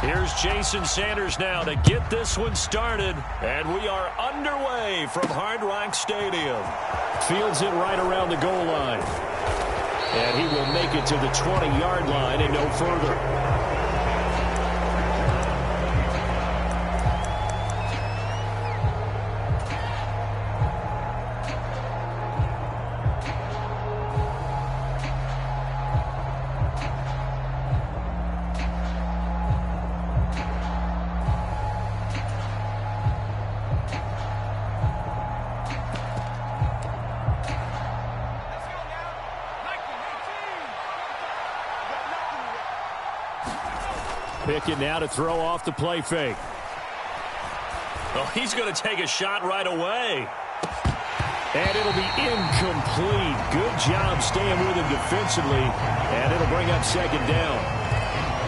Here's Jason Sanders now to get this one started. And we are underway from Hard Rock Stadium. Fields it right around the goal line. And he will make it to the 20-yard line and no further. Pickett now to throw off the play fake. Oh, he's going to take a shot right away. And it'll be incomplete. Good job staying with him defensively. And it'll bring up second down.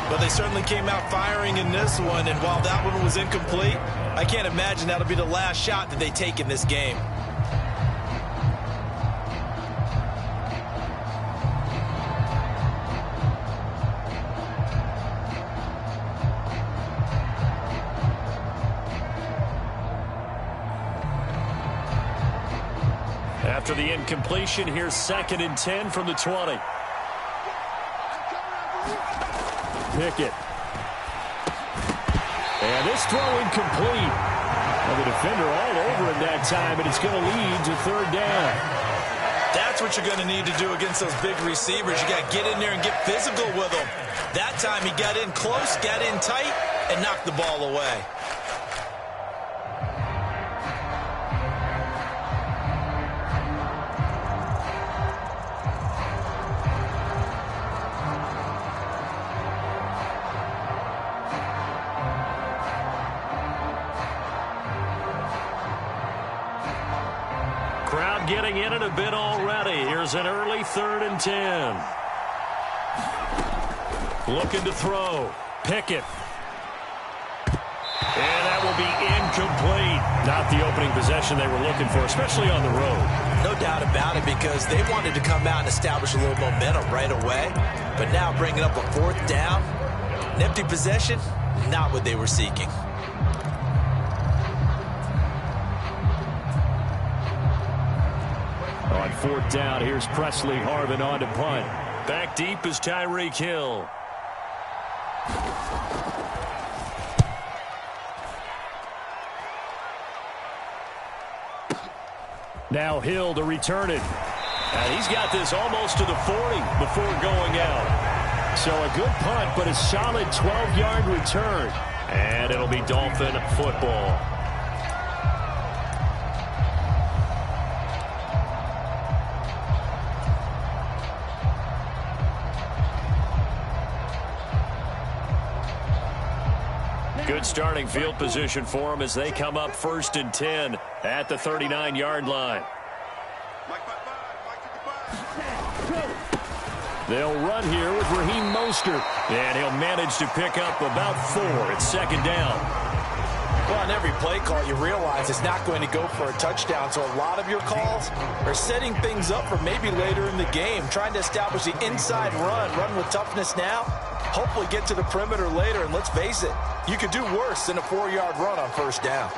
Well, they certainly came out firing in this one. And while that one was incomplete, I can't imagine that'll be the last shot that they take in this game. After the incompletion, here's 2nd and 10 from the 20. Pickett. And this throw incomplete. Well, the defender all over him that time, and it's going to lead to 3rd down. That's what you're going to need to do against those big receivers. You got to get in there and get physical with them. That time he got in close, got in tight, and knocked the ball away. Crowd getting in it a bit already. Here's an early 3rd and 10. Looking to throw. Pickett. And that will be incomplete. Not the opening possession they were looking for, especially on the road. No doubt about it, because they wanted to come out and establish a little momentum right away. But now bringing up a 4th down, an empty possession, not what they were seeking. On 4th down, here's Presley Harvin on to punt. Back deep is Tyreek Hill. Now Hill to return it. And he's got this almost to the 40 before going out. So a good punt, but a solid 12-yard return. And it'll be Dolphin football. Good starting field position for them as they come up 1st and 10 at the 39-yard line. They'll run here with Raheem Mostert, and he'll manage to pick up about 4 at 2nd down. Well, on every play call, you realize it's not going to go for a touchdown, so a lot of your calls are setting things up for maybe later in the game, trying to establish the inside run with toughness now, hopefully get to the perimeter later, and let's face it, you could do worse than a 4-yard run on 1st down.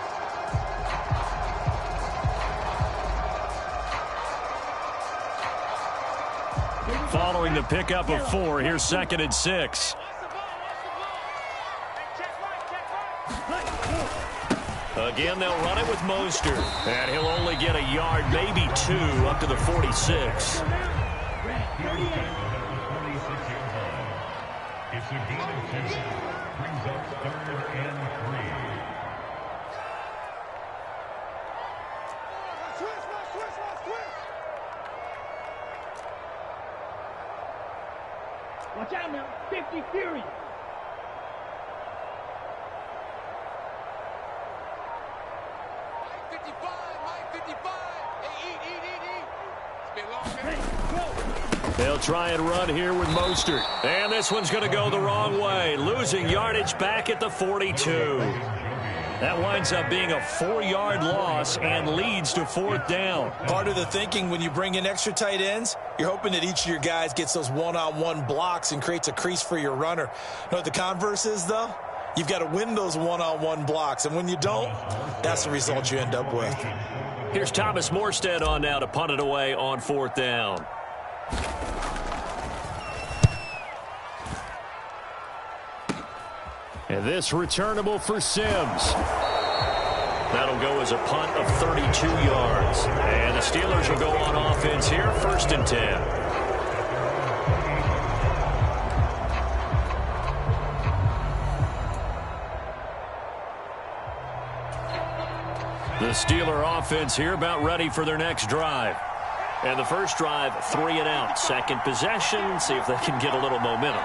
Following the pickup of 4, here's 2nd and 6. Again, they'll run it with Mostert. And he'll only get a yard, maybe 2, up to the 46. It's a gain of 10. Brings up 3rd and 3. Watch out now, 50 Fury. They'll try and run here with Mostert. And this one's going to go the wrong way. Losing yardage back at the 42. That winds up being a 4-yard loss and leads to 4th down. Part of the thinking when you bring in extra tight ends, you're hoping that each of your guys gets those one-on-one blocks and creates a crease for your runner. You know what the converse is, though? You've got to win those one-on-one blocks, and when you don't, that's the result you end up with. Here's Thomas Morstead on now to punt it away on 4th down. And this returnable for Sims. That'll go as a punt of 32 yards. And the Steelers will go on offense here, 1st and 10. The Steeler offense here about ready for their next drive. And the first drive, 3 and out. Second possession, see if they can get a little momentum.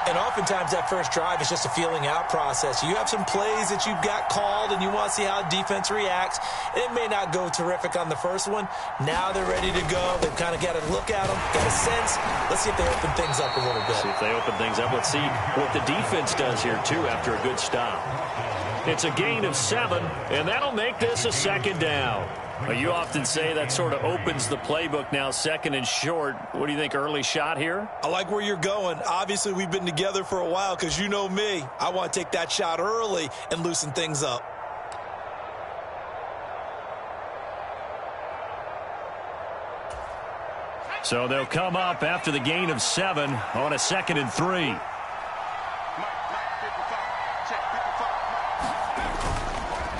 And oftentimes that first drive is just a feeling out process. You have some plays that you've got called and you want to see how defense reacts. It may not go terrific on the first one. Now they're ready to go. They've kind of got to look at them, got a sense. Let's see if they open things up a little bit. See if they open things up. Let's see what the defense does here, too, after a good stop. It's a gain of 7, and that'll make this a 2nd down. Well, you often say that sort of opens the playbook now, 2nd and short. What do you think, early shot here? I like where you're going. Obviously, we've been together for a while because you know me. I want to take that shot early and loosen things up. So they'll come up after the gain of 7 on a 2nd and 3.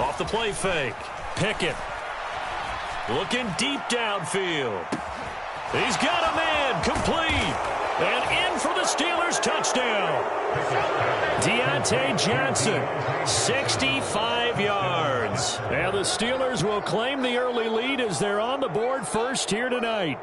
Off the play fake. Pickett. Looking deep downfield. He's got a man complete. And in for the Steelers touchdown. Deontay Johnson, 65 yards. And the Steelers will claim the early lead as they're on the board first here tonight.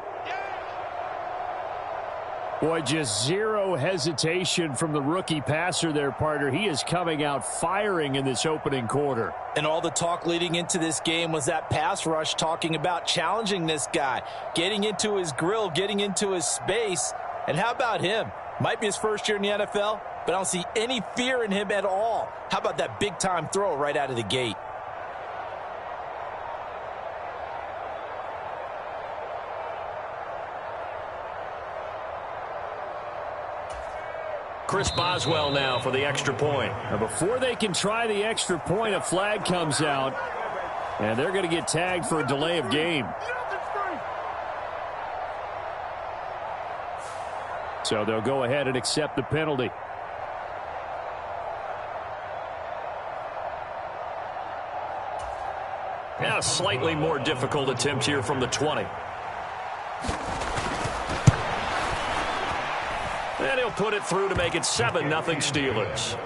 Boy, just zero hesitation from the rookie passer there, partner. He is coming out firing in this opening quarter. And all the talk leading into this game was that pass rush talking about challenging this guy, getting into his grill, getting into his space. And how about him? Might be his first year in the NFL, but I don't see any fear in him at all. How about that big-time throw right out of the gate? Chris Boswell now for the extra point. Now before they can try the extra point, a flag comes out, and they're going to get tagged for a delay of game. So they'll go ahead and accept the penalty. Now a slightly more difficult attempt here from the 20. And he'll put it through to make it 7-0 Steelers.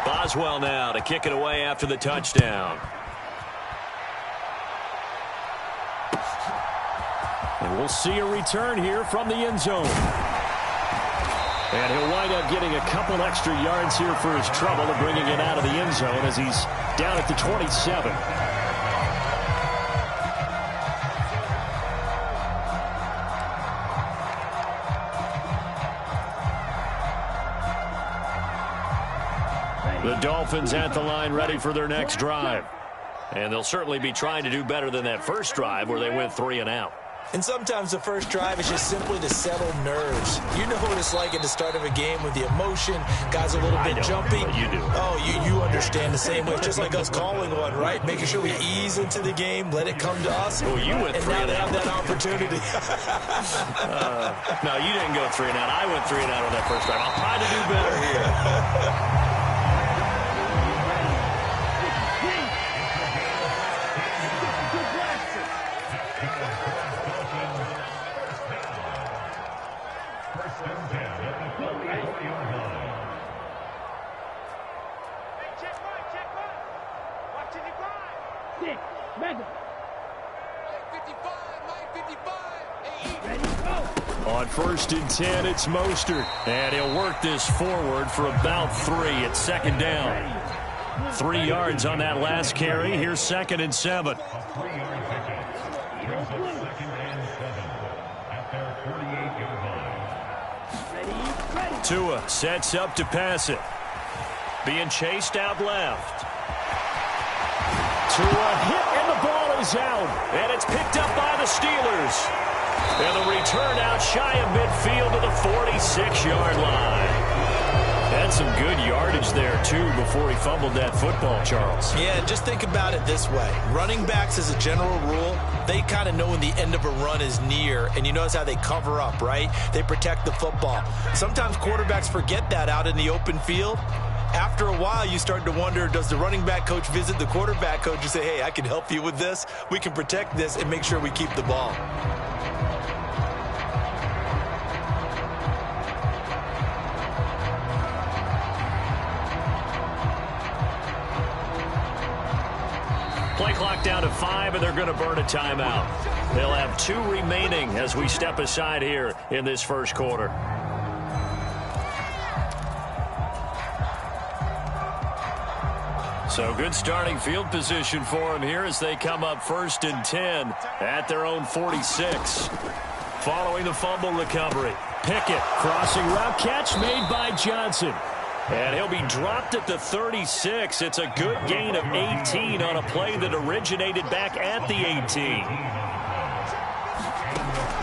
Boswell now to kick it away after the touchdown. And we'll see a return here from the end zone. And he'll wind up getting a couple extra yards here for his trouble and bringing it out of the end zone as he's down at the 27. The Dolphins at the line ready for their next drive. And they'll certainly be trying to do better than that first drive where they went 3 and out. And sometimes the first drive is just simply to settle nerves. You know what it's like at the start of a game with the emotion. Guys a little bit jumpy. You do. Oh, you understand the same way. It's just like us calling one, right? Making sure we ease into the game, let it come to us. Oh, you went 3 and out. And now they have that opportunity. No, you didn't go 3 and out. I went 3 and out on that first drive. I'll try to do better here. On 1st and 10, it's Mostert. And he'll work this forward for about 3 at 2nd down. 3 yards on that last carry. Here's 2nd and 7. Tua sets up to pass it. Being chased out left. Tua hit, and the ball goes out, and it's picked up by the Steelers. And the return out shy of midfield to the 46-yard line. Had some good yardage there, too, before he fumbled that football, Charles. Yeah, just think about it this way. Running backs, as a general rule, they kind of know when the end of a run is near, and you notice how they cover up, right? They protect the football. Sometimes quarterbacks forget that out in the open field. After a while, you start to wonder, does the running back coach visit the quarterback coach and say, hey, I can help you with this. We can protect this and make sure we keep the ball. Play clock down to 5, and they're going to burn a timeout. They'll have 2 remaining as we step aside here in this first quarter. So good starting field position for them here as they come up 1st and 10 at their own 46. Following the fumble recovery, Pickett crossing route catch made by Johnson. And he'll be dropped at the 36. It's a good gain of 18 on a play that originated back at the 18.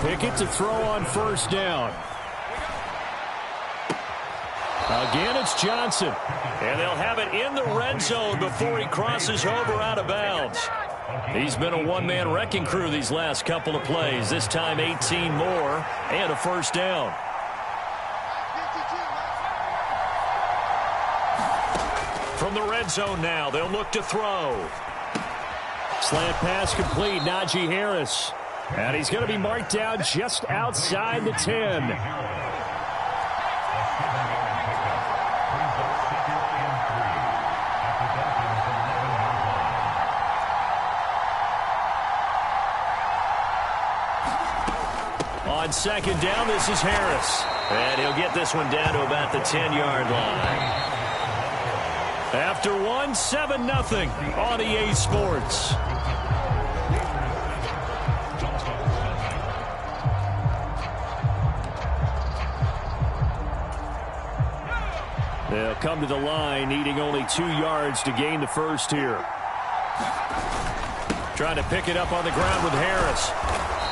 Pickett to throw on 1st down. Again, it's Johnson. And they'll have it in the red zone before he crosses over out of bounds. He's been a one-man wrecking crew these last couple of plays. This time 18 more and a 1st down. From the red zone now, they'll look to throw. Slant pass complete, Najee Harris. And he's going to be marked down just outside the 10. On 2nd down, this is Harris. And he'll get this one down to about the 10-yard line. After 1, 7-0 on EA Sports. They'll come to the line, needing only 2 yards to gain the first here. Trying to pick it up on the ground with Harris.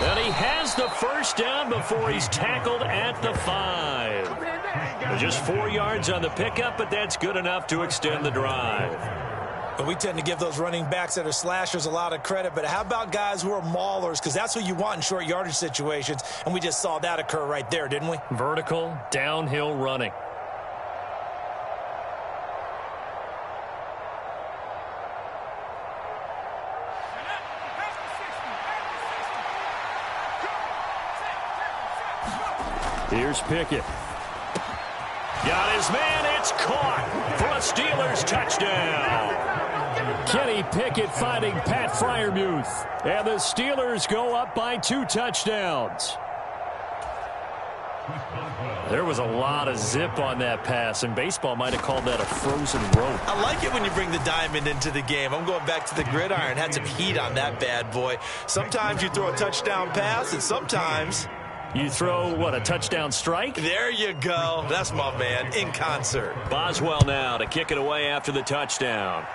And he has the 1st down before he's tackled at the 5. Just 4 yards on the pickup, but that's good enough to extend the drive. But we tend to give those running backs that are slashers a lot of credit, but how about guys who are maulers? Because that's what you want in short yardage situations, and we just saw that occur right there, didn't we? Vertical, downhill running. Here's Pickett. Got his man. It's caught for a Steelers touchdown. Kenny Pickett finding Pat Freiermuth. And the Steelers go up by 2 touchdowns. There was a lot of zip on that pass, and baseball might have called that a frozen rope. I like it when you bring the diamond into the game. I'm going back to the gridiron. Had some heat on that bad boy. Sometimes you throw a touchdown pass, and sometimes you throw, what, a touchdown strike? There you go. That's my man, in concert. Boswell now to kick it away after the touchdown.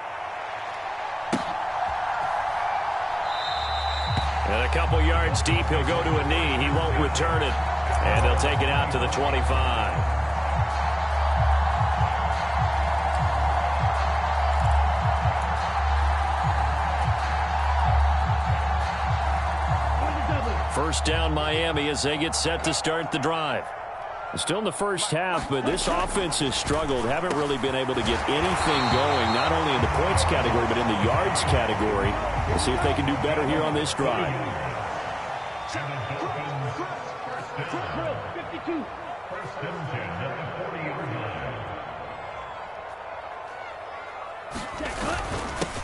And a couple yards deep, he'll go to a knee. He won't return it. And they'll take it out to the 25. First down Miami as they get set to start the drive. Still in the first half, but this offense has struggled. Haven't really been able to get anything going, not only in the points category, but in the yards category. We'll see if they can do better here on this drive. 52.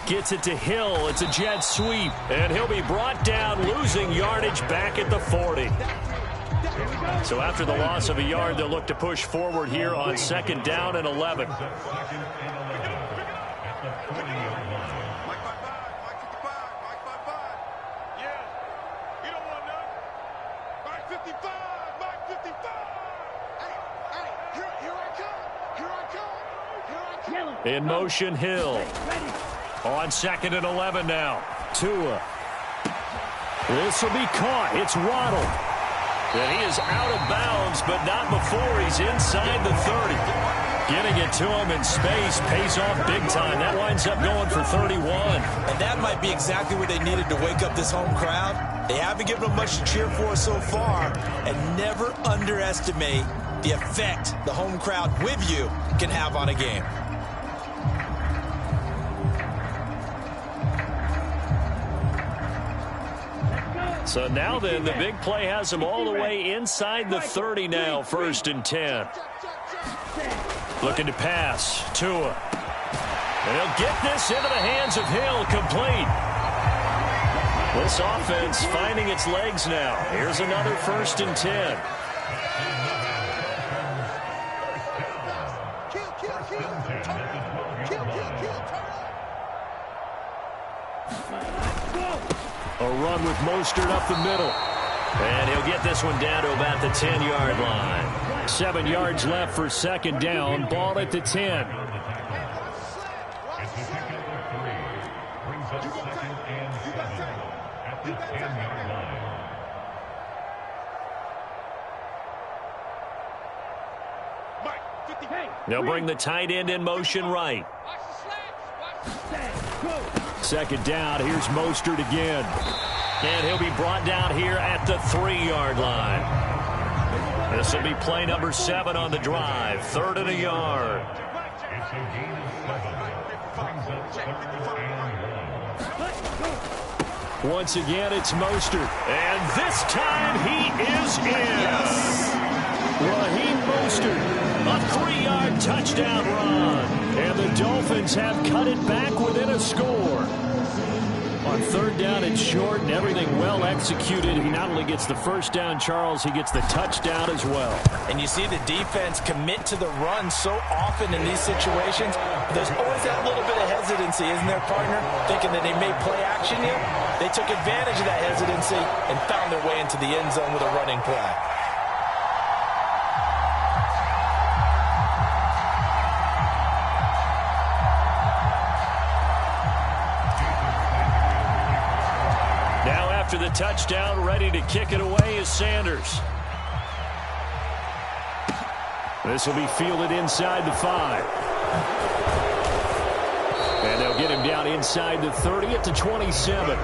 Gets it to Hill. It's a jet sweep. And he'll be brought down, losing yardage back at the 40. So after the loss of a yard, they'll look to push forward here on 2nd down and 11. In motion, Hill. On 2nd and 11 now. Tua This will be caught. It's Waddle. And he is out of bounds, but not before he's inside the 30. Getting it to him in space pays off big time. That winds up going for 31. And that might be exactly what they needed to wake up this home crowd. They haven't given them much to cheer for so far. And never underestimate the effect the home crowd with you can have on a game. So now then, the big play has him all the way inside the 30 now, 1st and 10. Looking to pass. Tua. And he'll get this into the hands of Hill, complete. This offense finding its legs now. Here's another 1st and 10. A run with Mostert up the middle. And he'll get this one down to about the 10-yard line. 7 yards left for 2nd down. Ball at the 10. They'll bring the tight end in motion right. 2nd down. Here's Mostert again. And he'll be brought down here at the 3-yard line. This will be play number 7 on the drive. 3rd and a yard. Once again, it's Mostert. And this time he is in. Raheem Mostert. A 3-yard touchdown run. And the Dolphins have cut it back within a score. On 3rd down and short and everything well executed. He not only gets the 1st down, Charles, he gets the touchdown as well. And you see the defense commit to the run so often in these situations. There's always that little bit of hesitancy, isn't there, partner? Thinking that they may play action here. They took advantage of that hesitancy and found their way into the end zone with a running play. After the touchdown, ready to kick it away is Sanders. This will be fielded inside the 5. And they'll get him down inside the 30 at the 27.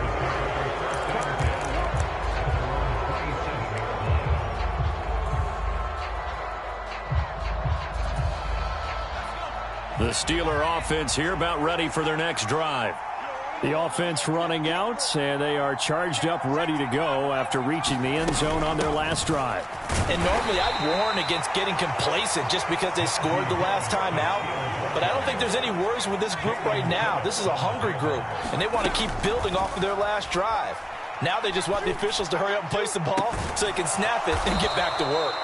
The Steeler offense here about ready for their next drive. The offense running out, and they are charged up, ready to go after reaching the end zone on their last drive. And normally I'd warn against getting complacent just because they scored the last time out. But I don't think there's any worries with this group right now. This is a hungry group, and they want to keep building off of their last drive. Now they just want the officials to hurry up and place the ball so they can snap it and get back to work.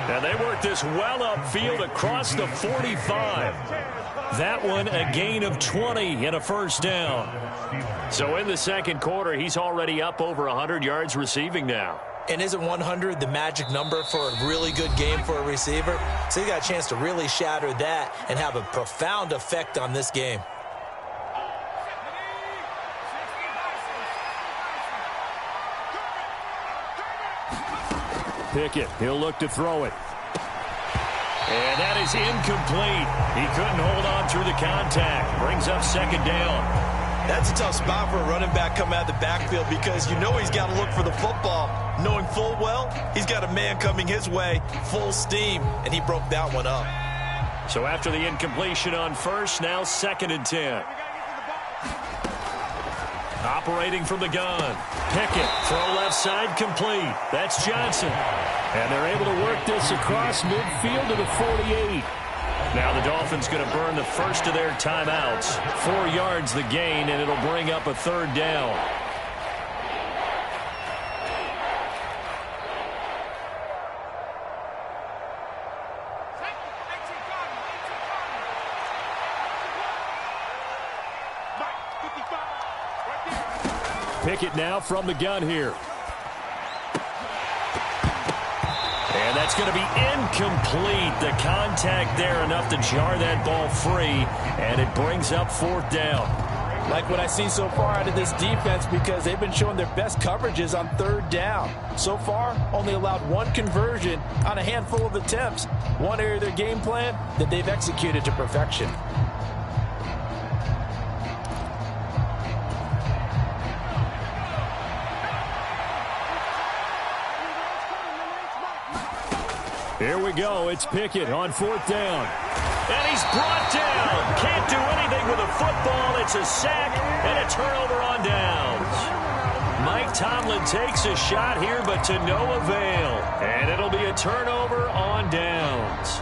And they work this well upfield across the 45. That one a gain of 20 and a 1st down. So in the 2nd quarter, he's already up over 100 yards receiving now. And isn't 100 the magic number for a really good game for a receiver? So he got a chance to really shatter that and have a profound effect on this game. Pickett, he'll look to throw it. And that is incomplete. He couldn't hold on through the contact. Brings up 2nd down. That's a tough spot for a running back coming out of the backfield because you know he's got to look for the football, knowing full well he's got a man coming his way, full steam, and he broke that one up. So after the incompletion on 1st, now 2nd and 10. Operating from the gun. Pickett, throw left side, complete. That's Johnson. And they're able to work this across midfield to the 48. Now the Dolphins going to burn the first of their timeouts. 4 yards the gain, and it'll bring up a 3rd down. Pickett now from the gun here. And that's going to be incomplete. The contact there enough to jar that ball free, and it brings up 4th down. Like what I see so far out of this defense because they've been showing their best coverages on third down. So far, only allowed one conversion on a handful of attempts. One area of their game plan that they've executed to perfection. Here we go. It's Pickett on fourth down. And he's brought down. Can't do anything with a football. It's a sack and a turnover on downs. Mike Tomlin takes a shot here, but to no avail. And it'll be a turnover on downs.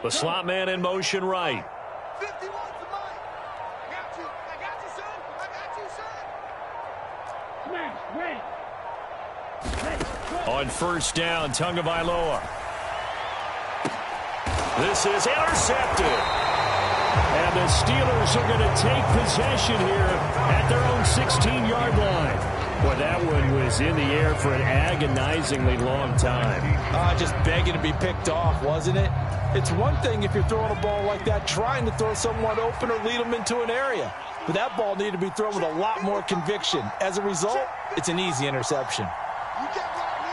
The slot man in motion right. 51 to Mike. I got you, son. Smash, ready. On first down, Tagovailoa. This is intercepted. And the Steelers are going to take possession here at their own 16-yard line. Boy, that one was in the air for an agonizingly long time. Just begging to be picked off, wasn't it? It's one thing if you're throwing a ball like that, trying to throw someone open or lead them into an area. But that ball needed to be thrown with a lot more conviction. As a result, it's an easy interception. You can't block me.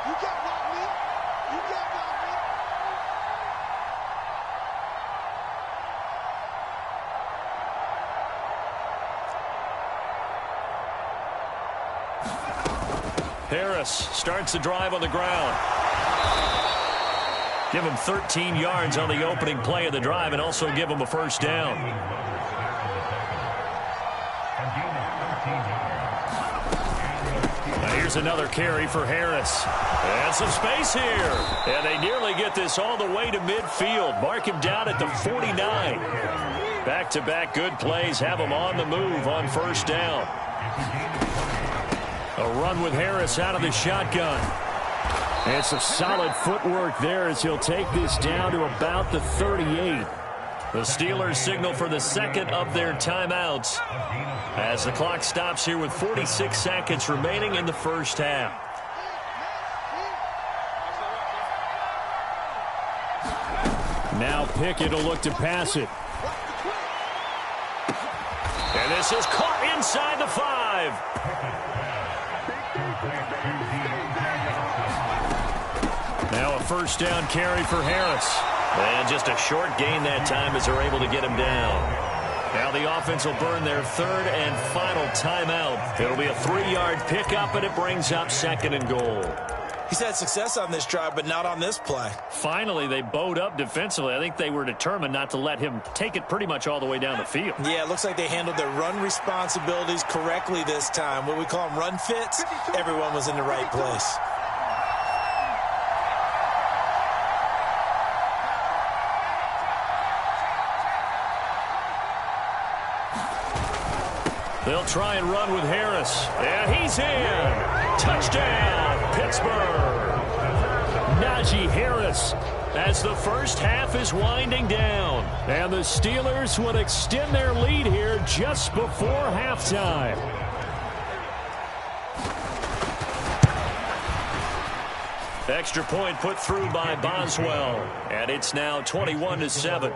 You can't block me. You can't block me. Harris starts the drive on the ground. Give him 13 yards on the opening play of the drive and also give him a first down. Now here's another carry for Harris. And some space here. And they nearly get this all the way to midfield. Mark him down at the 49. Back-to-back good plays have him on the move on first down. A run with Harris out of the shotgun. And some solid footwork there as he'll take this down to about the 38. The Steelers signal for the second of their timeouts as the clock stops here with 46 seconds remaining in the first half. Now Pickett will look to pass it. And this is caught inside the 5. Now a first down carry for Harris. And just a short gain that time as they're able to get him down. Now the offense will burn their third and final timeout. It'll be a 3-yard pickup, and it brings up second and goal. He's had success on this drive, but not on this play. Finally, they bowed up defensively. I think they were determined not to let him take it pretty much all the way down the field. Yeah, it looks like they handled their run responsibilities correctly this time. What we call them run fits, everyone was in the right place. They'll try and run with Harris. And he's in. Touchdown, Pittsburgh. Najee Harris as the first half is winding down. And the Steelers would extend their lead here just before halftime. Extra point put through by Boswell. And it's now 21-7.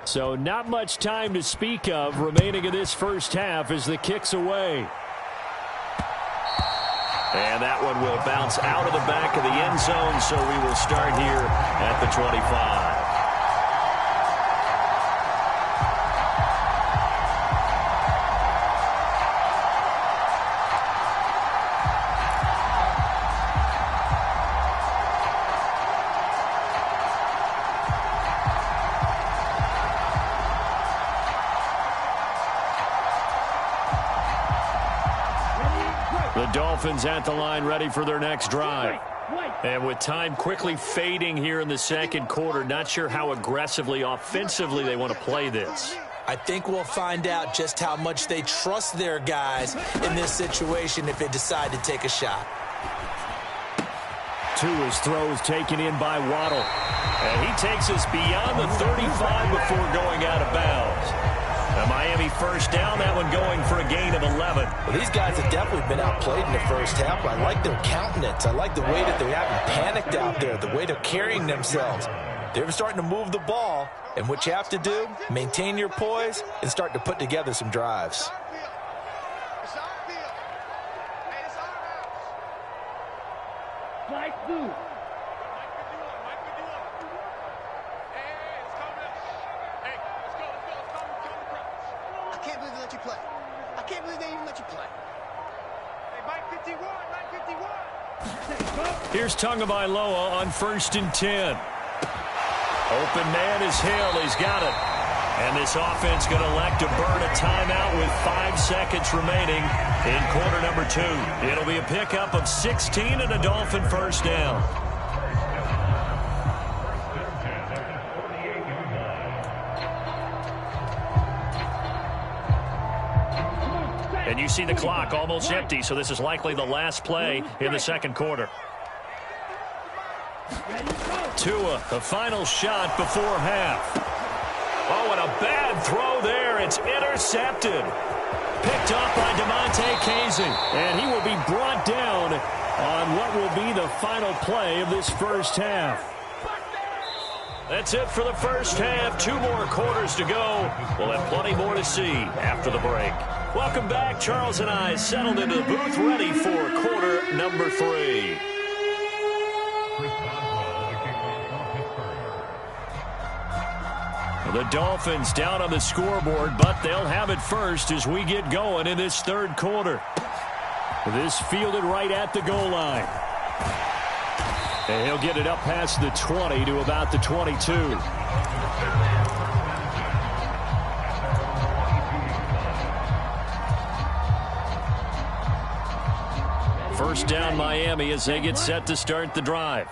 So not much time to speak of remaining in this first half as the kick's away. And that one will bounce out of the back of the end zone, so we will start here at the 25. The Dolphins at the line ready for their next drive. And with time quickly fading here in the second quarter, not sure how aggressively, offensively they want to play this. I think we'll find out just how much they trust their guys in this situation if they decide to take a shot. Tua's throw is taken in by Waddle. And he takes us beyond the 35 before going out of bounds. A Miami first down, that one going for a gain of 11. Well, these guys have definitely been outplayed in the first half. I like their countenance. I like the way that they haven't panicked out there, the way they're carrying themselves. They're starting to move the ball, and what you have to do, maintain your poise and start to put together some drives. Flag blue. I can't believe they let you play. I can't believe they even let you play. Hey, Mike 51, Mike 51. Here's Tagovailoa on 1st and 10. Open man is Hill. He's got it. And this offense going to elect to burn a timeout with 5 seconds remaining in quarter number 2. It'll be a pickup of 16 and a Dolphin first down. And you see the clock almost empty, so this is likely the last play in the second quarter. Tua, the final shot before half. Oh, and a bad throw there. It's intercepted. Picked up by DeMonte Casey. And he will be brought down on what will be the final play of this first half. That's it for the first half. 2 more quarters to go. We'll have plenty more to see after the break. Welcome back. Charles and I settled into the booth ready for quarter number 3. The Dolphins down on the scoreboard, but they'll have it first as we get going in this third quarter. This fielded right at the goal line. And he'll get it up past the 20 to about the 22. First down Miami as they get set to start the drive.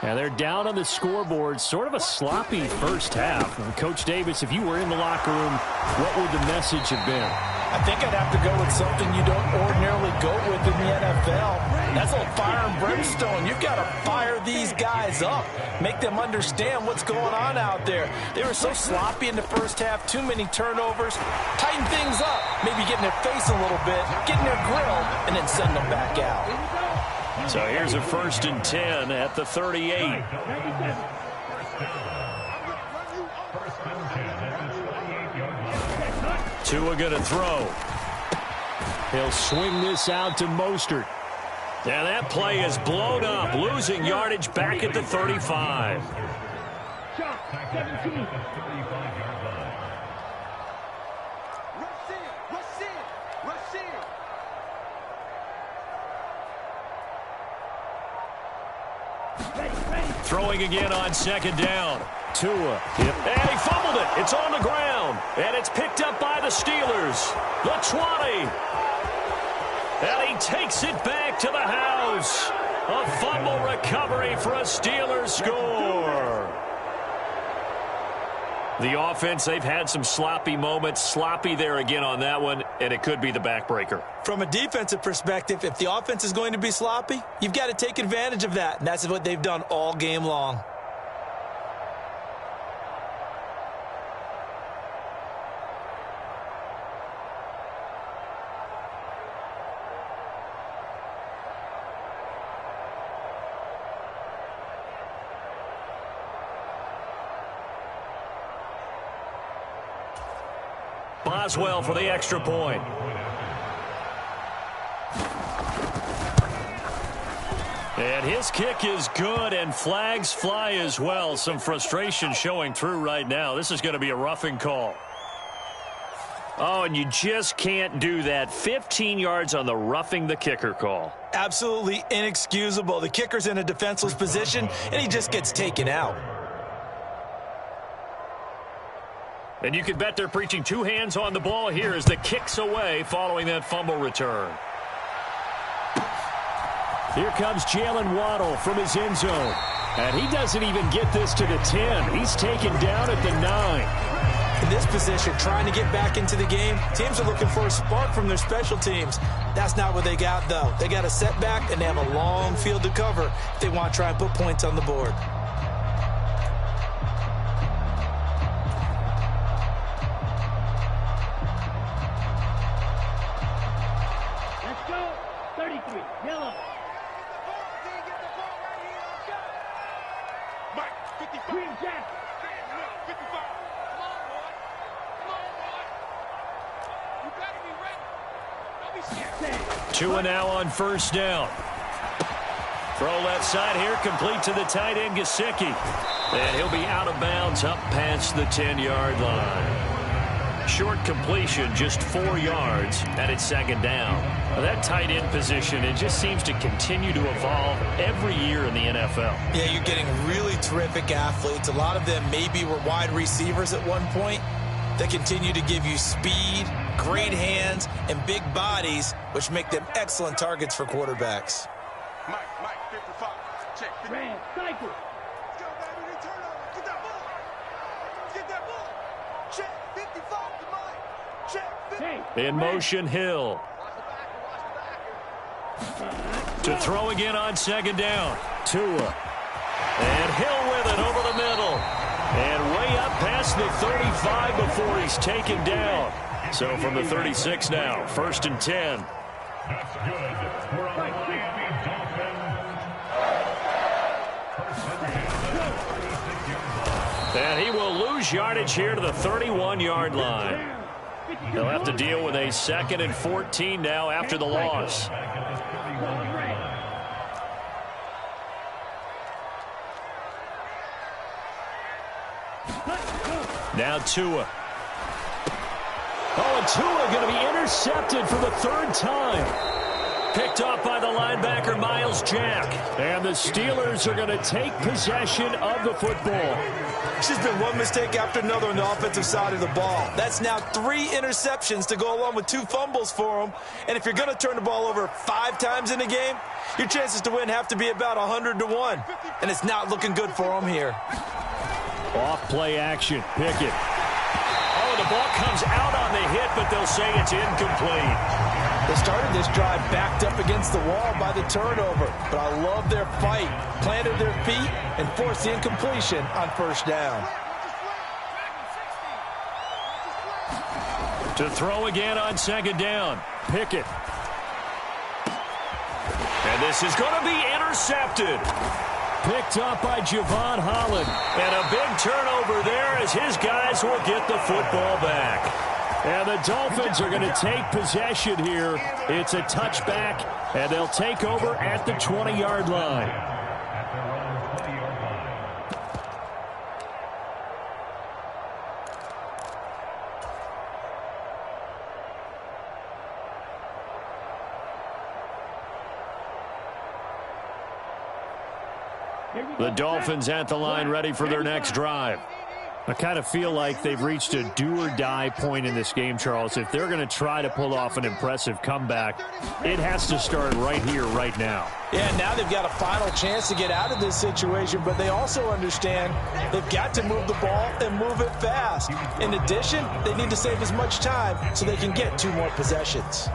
And they're down on the scoreboard, sort of a sloppy first half. And Coach Davis, if you were in the locker room, what would the message have been? I think I'd have to go with something you don't ordinarily go with in the NFL. That's a fire and brimstone. You've got to fire these guys up. Make them understand what's going on out there. They were so sloppy in the first half, too many turnovers. Tighten things up, maybe get in their face a little bit, get in their grill, and then send them back out. So here's a 1st and 10 at the 38. Tua going to throw. He'll swing this out to Mostert. And that play is blown up, losing yardage back at the 35. Shot 17. Throwing again on 2nd down. Tua. And he fumbled it. It's on the ground. And it's picked up by the Steelers. The 20. And he takes it back to the house. A fumble recovery for a Steelers score. The offense, they've had some sloppy moments. Sloppy there again on that one, and it could be the backbreaker. From a defensive perspective, if the offense is going to be sloppy, you've got to take advantage of that, and that's what they've done all game long. Boswell for the extra point. And his kick is good, and flags fly as well. Some frustration showing through right now. This is going to be a roughing call. Oh, and you just can't do that. 15 yards on the roughing the kicker call. Absolutely inexcusable. The kicker's in a defenseless position, and he just gets taken out. And you can bet they're preaching 2 hands on the ball here as the kick's away following that fumble return. Here comes Jalen Waddle from his end zone. And he doesn't even get this to the 10. He's taken down at the 9. In this position, trying to get back into the game, teams are looking for a spark from their special teams. That's not what they got, though. They got a setback, and they have a long field to cover if they want to try and put points on the board. Let's go. 33. Yellow. Green Jack. 55. Come on, boy. Come on, boy. You better be ready. Don't be scared. Tua now on first down. Throw left side here, complete to the tight end, Gesicki. And he'll be out of bounds up past the 10-yard line. Short completion, just 4 yards, and it's second down. Well, that tight end position, it just seems to continue to evolve every year in the NFL. Yeah, you're getting really terrific athletes. A lot of them maybe were wide receivers at one point. They continue to give you speed, great hands, and big bodies, which make them excellent targets for quarterbacks. Mike, 55. Check. 50. Red. Cycle. Let's go, baby. They turn over. Get that ball. Get that ball. Check. 55 to Mike. Check. 50. Hey. In motion, Hill. To throw again on second down. Tua. And Hill with it over the middle. And way up past the 35 before he's taken down. So from the 36 now, 1st and 10. That's good for a Miami Dolphins. And he will lose yardage here to the 31-yard line. They'll have to deal with a 2nd and 14 now after the loss. Now Tua. Oh, and Tua going to be intercepted for the 3rd time. Picked off by the linebacker, Miles Jack. And the Steelers are going to take possession of the football. It's just been one mistake after another on the offensive side of the ball. That's now 3 interceptions to go along with 2 fumbles for them. And if you're going to turn the ball over 5 times in a game, your chances to win have to be about 100 to 1. And it's not looking good for them here. Off play action. Pickett. Oh, the ball comes out on the hit, but they'll say it's incomplete. They started this drive backed up against the wall by the turnover, but I love their fight. Planted their feet and forced the incompletion on 1st down. To throw again on 2nd down. Pickett. And this is going to be intercepted. Picked up by Javon Holland. And a big turnover there as his guys will get the football back. And the Dolphins are going to take possession here. It's a touchback, and they'll take over at the 20-yard line. The Dolphins at the line ready for their next drive. I kind of feel like they've reached a do-or-die point in this game, Charles. If they're going to try to pull off an impressive comeback, it has to start right here, right now. Yeah, now they've got a final chance to get out of this situation, but they also understand they've got to move the ball and move it fast. In addition, they need to save as much time so they can get 2 more possessions.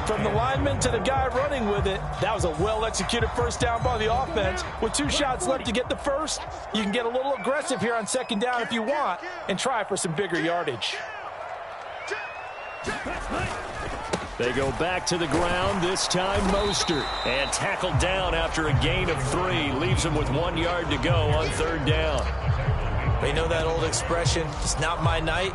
From the lineman to the guy running with it, that was a well-executed 1st down by the offense. With 2 shots left to get the first, you can get a little aggressive here on 2nd down if you want and try for some bigger yardage. They go back to the ground, this time Mostert. And tackled down after a gain of 3. Leaves him with 1 yard to go on 3rd down. They know that old expression, it's not my night.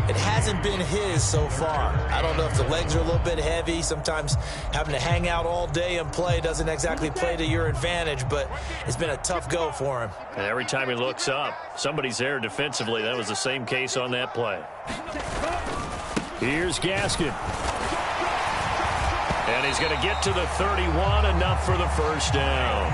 It hasn't been his so far. I don't know if the legs are a little bit heavy. Sometimes having to hang out all day and play doesn't exactly play to your advantage, but it's been a tough go for him. And every time he looks up, somebody's there defensively. That was the same case on that play. Here's Gaskin. And he's going to get to the 31, enough for the 1st down.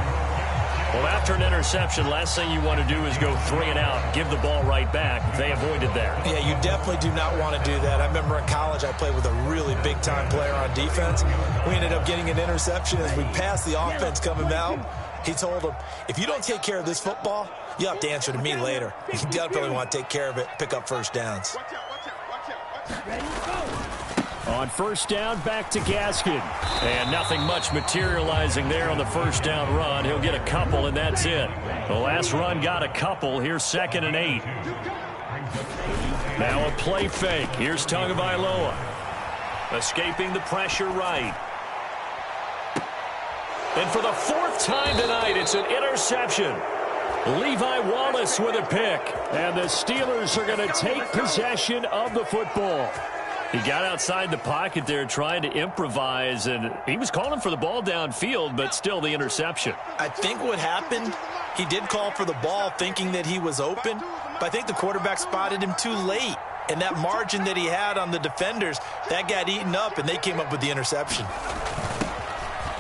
Well, after an interception, last thing you want to do is go 3 and out, give the ball right back. They avoided that. Yeah, you definitely do not want to do that. I remember in college I played with a really big-time player on defense. We ended up getting an interception as we passed the offense coming out. He told him, if you don't take care of this football, you'll have to answer to me later. You definitely want to take care of it, pick up first downs. On first down, back to Gaskin. And nothing much materializing there on the first down run. He'll get a couple, and that's it. The last run got a couple. Here's 2nd and 8. Now a play fake. Here's Tagovailoa. Escaping the pressure right. And for the 4th time tonight, it's an interception. Levi Wallace with a pick. And the Steelers are going to take possession of the football. He got outside the pocket there trying to improvise, and he was calling for the ball downfield, but still the interception. I think what happened, he did call for the ball thinking that he was open, but I think the quarterback spotted him too late. And that margin that he had on the defenders, that got eaten up, and they came up with the interception.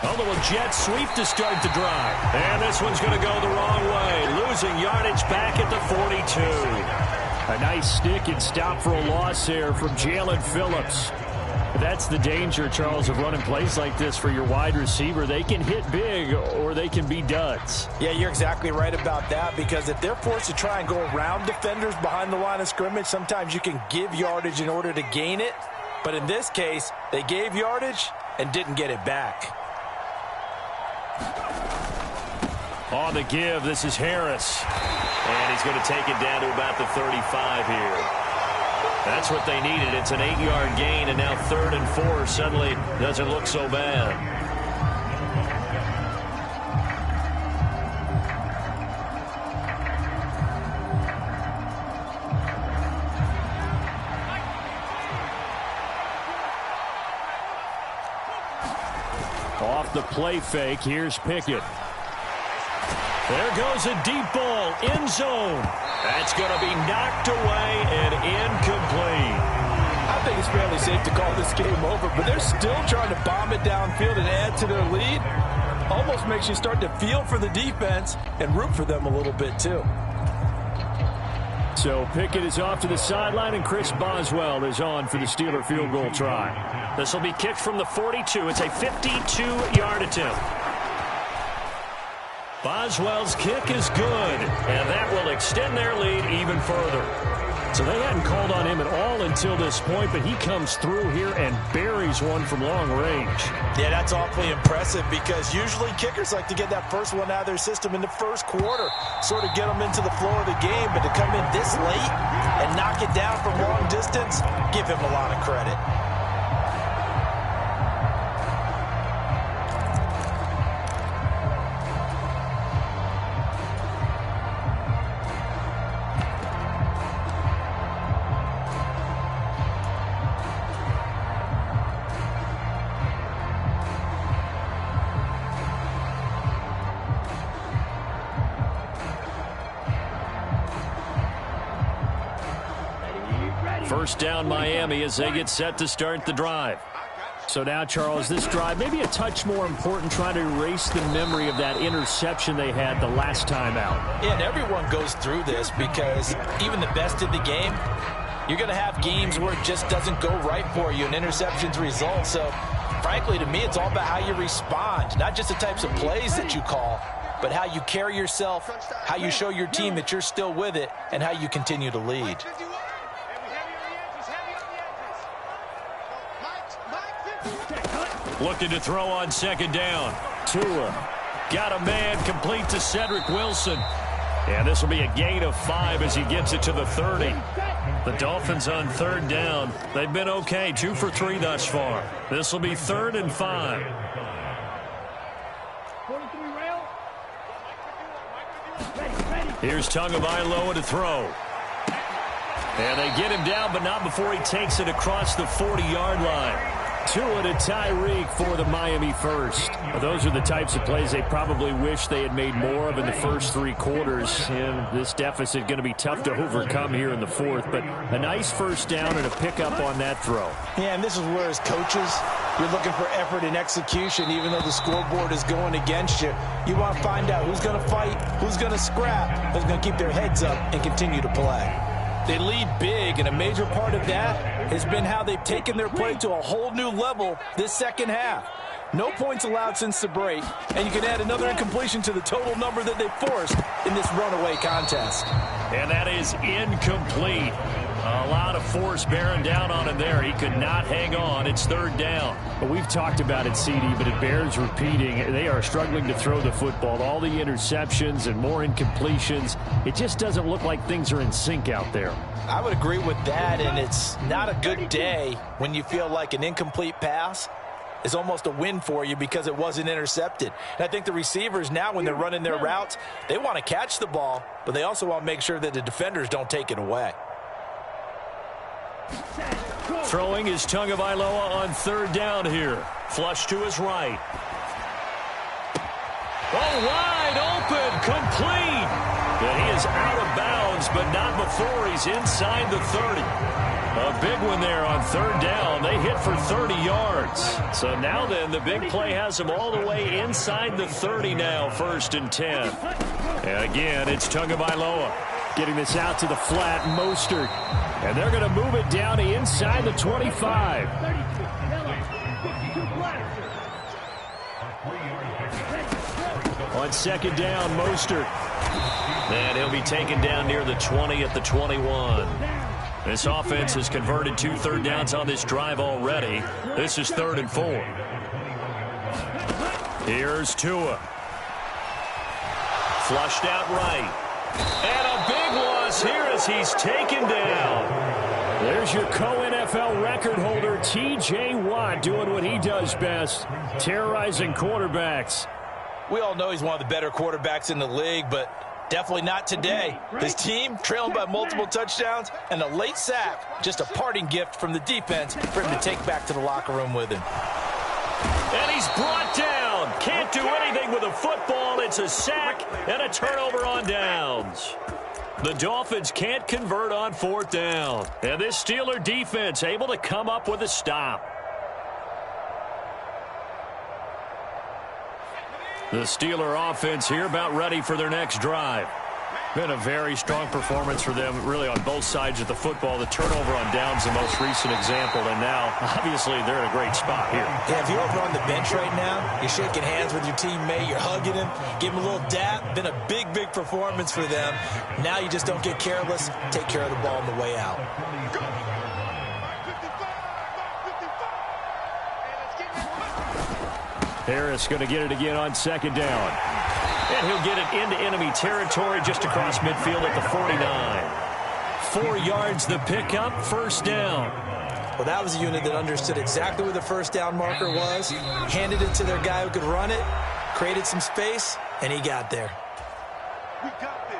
A little jet sweep to start the drive. And this one's going to go the wrong way. Losing yardage back at the 42. A nice stick and stop for a loss there from Jalen Phillips. That's the danger, Charles, of running plays like this for your wide receiver. They can hit big or they can be duds. Yeah, you're exactly right about that, because if they're forced to try and go around defenders behind the line of scrimmage, sometimes you can give yardage in order to gain it. But in this case, they gave yardage and didn't get it back. On the give, this is Harris. And he's going to take it down to about the 35 here. That's what they needed. It's an 8-yard gain, and now 3rd and 4 suddenly doesn't look so bad. Off the play fake, here's Pickett. There goes a deep ball, end zone. That's going to be knocked away and incomplete. I think it's fairly safe to call this game over, but they're still trying to bomb it downfield and add to their lead. Almost makes you start to feel for the defense and root for them a little bit too. So Pickett is off to the sideline, and Chris Boswell is on for the Steeler field goal try. This will be kicked from the 42. It's a 52-yard attempt. Boswell's kick is good, and that will extend their lead even further. So they hadn't called on him at all until this point, but he comes through here and buries one from long range. Yeah, that's awfully impressive, because usually kickers like to get that first one out of their system in the first quarter, sort of get them into the flow of the game, but to come in this late and knock it down from long distance, give him a lot of credit. First down Miami as they get set to start the drive. So now, Charles, this drive maybe a touch more important, trying to erase the memory of that interception they had the last time out. Yeah, and everyone goes through this, because even the best in the game, you're going to have games where it just doesn't go right for you and interceptions result. So, frankly, to me, it's all about how you respond, not just the types of plays that you call, but how you carry yourself, how you show your team that you're still with it, and how you continue to lead. Looking to throw on second down. Tua got a man complete to Cedric Wilson. And this will be a gain of 5 as he gets it to the 30. The Dolphins on third down. They've been okay, 2 for 3 thus far. This will be 3rd and 5. Here's Tagovailoa to throw. And they get him down, but not before he takes it across the 40-yard line. Tua to Tyreek for the Miami first. Those are the types of plays they probably wish they had made more of in the first 3 quarters. And this deficit going to be tough to overcome here in the 4th. But a nice first down and a pickup on that throw. Yeah, and this is where, as coaches, You're looking for effort and execution, even though the scoreboard is going against you. You want to find out who's going to fight, who's going to scrap, who's going to keep their heads up and continue to play. They lead big, and a major part of that has been how they've taken their play to a whole new level this second half. No points allowed since the break, and you can add another incompletion to the total number that they forced in this runaway contest. And that is incomplete. A lot of force bearing down on him there. He could not hang on. It's third down. Well, we've talked about it, CD, but it bears repeating. They are struggling to throw the football. All the interceptions and more incompletions. It just doesn't look like things are in sync out there. I would agree with that, and it's not a good day when you feel like an incomplete pass is almost a win for you because it wasn't intercepted. And I think the receivers now, when they're running their routes, they want to catch the ball, but they also want to make sure that the defenders don't take it away. Throwing is Tagovailoa on third down here. Flush to his right. Oh, wide open, complete. And he is out of bounds, but not before he's inside the 30. A big one there on third down. They hit for 30 yards. So now then, the big play has them all the way inside the 30 now, 1st and 10. And again, it's Tagovailoa getting this out to the flat, Mostert. And they're going to move it down to inside the 25. On second down, Mostert. And he'll be taken down near the 20 at the 21. This offense has converted 2 third downs on this drive already. This is 3rd and 4. Here's Tua. Flushed out right. And a big loss here as he's taken down. There's your co-NFL record holder, T.J. Watt, doing what he does best, terrorizing quarterbacks. We all know he's one of the better quarterbacks in the league, but definitely not today. His team trailing by multiple touchdowns, and a late sack, just a parting gift from the defense for him to take back to the locker room with him. And he's brought down. Can't do anything with a football. It's a sack and a turnover on downs. The Dolphins can't convert on 4th down. And this Steeler defense able to come up with a stop. The Steeler offense here about ready for their next drive. Been a very strong performance for them, really, on both sides of the football. The turnover on downs, the most recent example, and now, obviously, they're in a great spot here. Yeah, if you're over on the bench right now, you're shaking hands with your teammate, you're hugging him, give him a little dap. Been a big, big performance for them. Now you just don't get careless. Take care of the ball on the way out. Harris going to get it again on second down. And he'll get it into enemy territory just across midfield at the 49. 4 yards the pickup, 1st down. Well, that was a unit that understood exactly where the 1st down marker was, handed it to their guy who could run it, created some space, and he got there. We got this.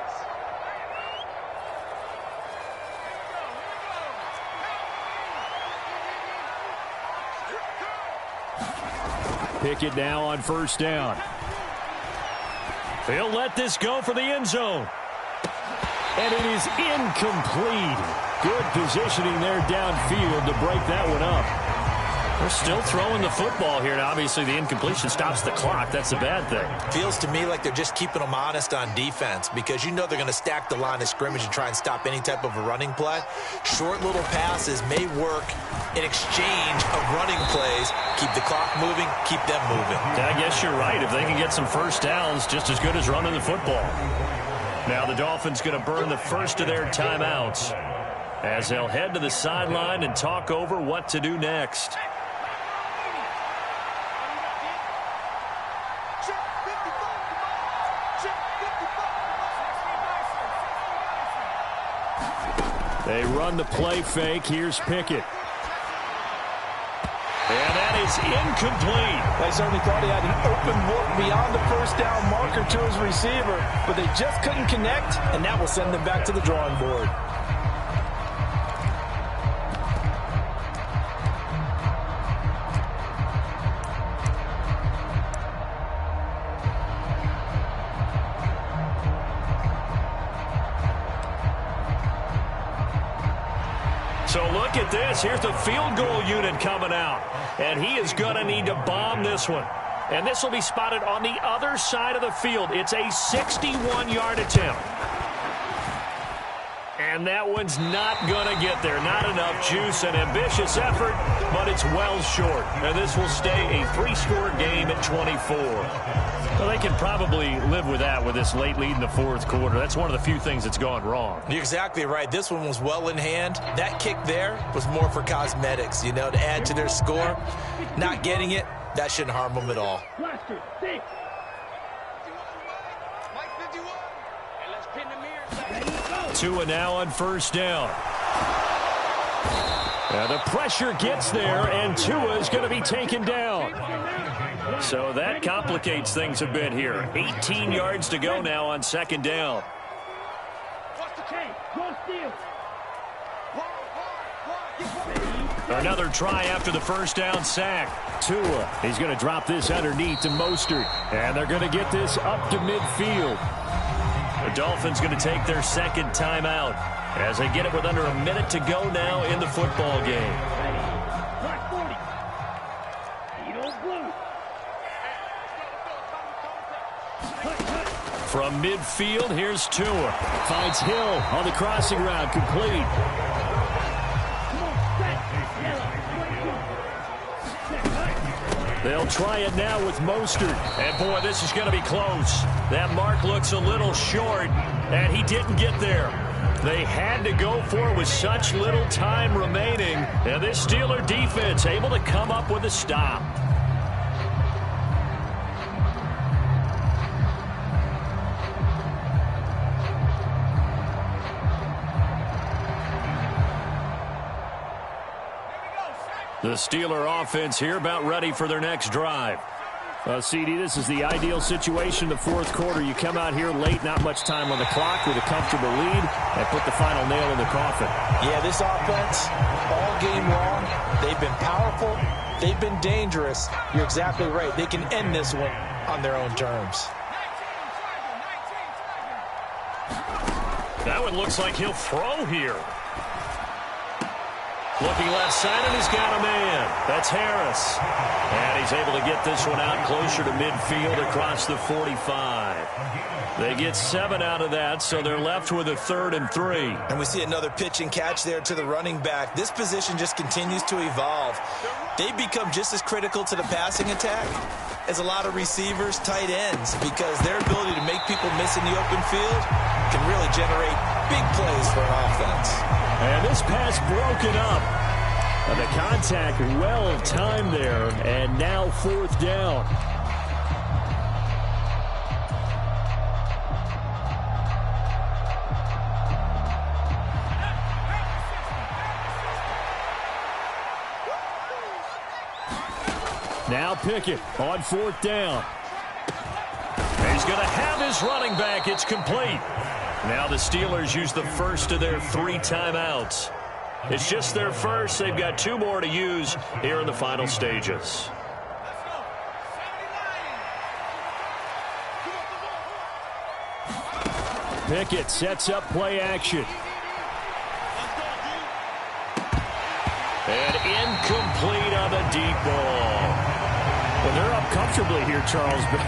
Pickett now on 1st down. He'll let this go for the end zone. And it is incomplete. Good positioning there downfield to break that one up. They're still throwing the football here. Now, obviously, the incompletion stops the clock. That's a bad thing. Feels to me like they're just keeping them honest on defense because you know they're going to stack the line of scrimmage and try and stop any type of a running play. Short little passes may work in exchange of running plays. Keep the clock moving, keep them moving. I guess you're right. If they can get some 1st downs, just as good as running the football. Now the Dolphins going to burn the first of their timeouts as they'll head to the sideline and talk over what to do next. They run the play fake. Here's Pickett. And that is incomplete. They certainly thought he had an open look beyond the 1st down marker to his receiver, but they just couldn't connect, and that will send them back to the drawing board. So look at this. Here's the field goal unit coming out. And he is going to need to bomb this one. And this will be spotted on the other side of the field. It's a 61-yard attempt. And that one's not going to get there. Not enough juice. An ambitious effort, but it's well short. And this will stay a 3-score game at 24. Well, they can probably live with that with this late lead in the fourth quarter. That's one of the few things that's gone wrong. You're exactly right. This one was well in hand. That kick there was more for cosmetics, you know, to add to their score. Not getting it, that shouldn't harm them at all. Cluster, 6. Tua now on first down. Now the pressure gets there, and Tua is going to be taken down. So that complicates things a bit here. 18 yards to go now on second down. Another try after the first down sack. Tua, he's going to drop this underneath to Mostert, and they're going to get this up to midfield. The Dolphins going to take their second timeout as they get it with under a minute to go now in the football game. From midfield, here's Tua. Finds Hill on the crossing route, complete. They'll try it now with Mostert. And, boy, this is going to be close. That mark looks a little short, and he didn't get there. They had to go for it with such little time remaining. And this Steeler defense able to come up with a stop. The Steeler offense here about ready for their next drive. CD, this is the ideal situation in the fourth quarter. You come out here late, not much time on the clock with a comfortable lead, and put the final nail in the coffin. Yeah, this offense, all game long, they've been powerful, they've been dangerous. You're exactly right. They can end this one on their own terms. That one looks like he'll throw here. Looking left side, and he's got a man. That's Harris. And he's able to get this one out closer to midfield across the 45. They get 7 out of that, so they're left with a 3rd and 3. And we see another pitch and catch there to the running back. This position just continues to evolve. They've become just as critical to the passing attack as a lot of receivers, tight ends, because their ability to make people miss in the open field can really generate big plays for an offense. And this pass broken up. And the contact well timed there, and now 4th down. Now Pickett on 4th down. He's going to have his running back. It's complete. Now the Steelers use the first of their 3 timeouts. It's just their first. They've got 2 more to use here in the final stages. Pickett sets up play action. And incomplete on the deep ball. Well, they're up comfortably here, Charles, but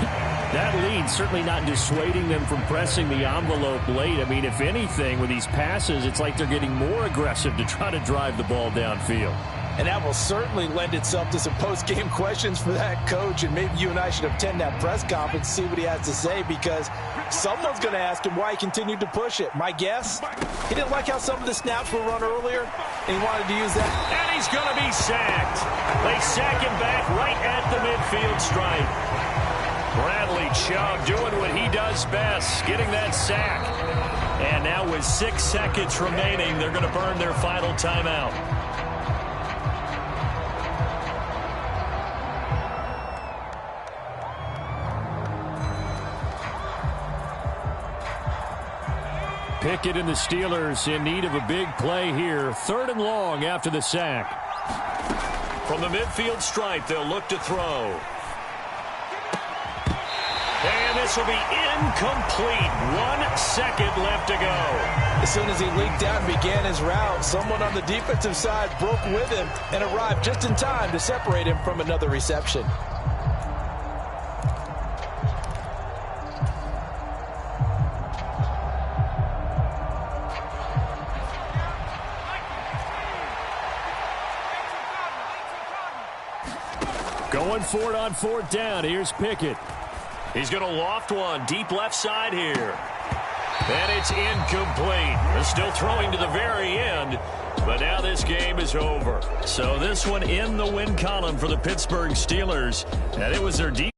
that lead certainly not dissuading them from pressing the envelope late. I mean, if anything, with these passes, it's like they're getting more aggressive to try to drive the ball downfield. And that will certainly lend itself to some post-game questions for that coach, and maybe you and I should attend that press conference, see what he has to say, because someone's going to ask him why he continued to push it. My guess, he didn't like how some of the snaps were run earlier, and he wanted to use that. And he's going to be sacked. They sack him back right at the midfield stripe. Bradley Chubb doing what he does best, getting that sack. And now with 6 seconds remaining, they're going to burn their final timeout. Pickett and the Steelers in need of a big play here. 3rd and long after the sack. From the midfield stripe, they'll look to throw. And this will be incomplete. 1 second left to go. As soon as he leaked out and began his route, someone on the defensive side broke with him and arrived just in time to separate him from another reception. Going for it on 4th down. Here's Pickett. He's going to loft one deep left side here. And it's incomplete. They're still throwing to the very end, but now this game is over. So this one in the win column for the Pittsburgh Steelers, and it was their defense.